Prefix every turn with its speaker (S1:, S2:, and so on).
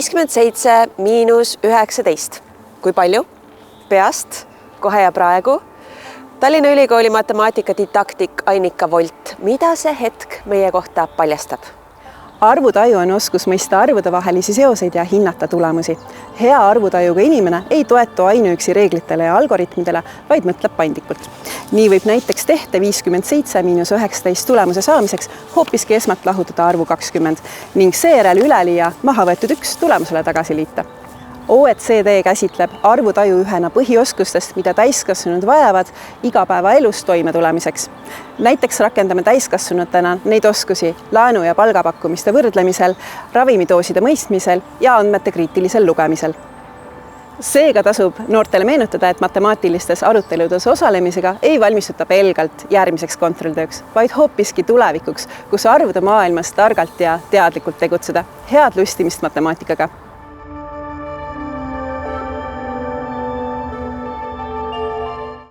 S1: 57 miinus 19. Kui palju? Peast, kohe ja praegu. Tallinna Ülikooli matemaatikadidaktik Annika Volt. Mida see hetk meie kohta paljastab?
S2: Arvutaju on oskus mõista arvude vahelisi seoseid ja hinnata tulemusi. Hea arvutajuga inimene ei toetu ainuüksi reeglitele ja algoritmidele, vaid mõtleb paindlikult. Nii võib näiteks tehte 57 miinus 19 tulemuse saamiseks hoopiski esmalt lahutada arvu 20 ning seejärel üleliia maha võetud 1 tulemusele tagasi liita. OECD käsitleb arvutaju ühena põhioskustest, mida täiskasvanud vajavad igapäevaelus toime tulemiseks. Näiteks rakendame täiskasvanutena neid oskusi laenu- ja palgapakkumiste võrdlemisel, ravimidooside mõistmisel ja andmete kriitilisel lugemisel. Seega tasub noortele meenutada, et matemaatilistes aruteludes osalemisega ei valmistuta pelgalt järgmiseks kontrolltööks, vaid hoopiski tulevikuks, kus arvude maailmas targalt ja teadlikult tegutseda. Head lustimist matemaatikaga!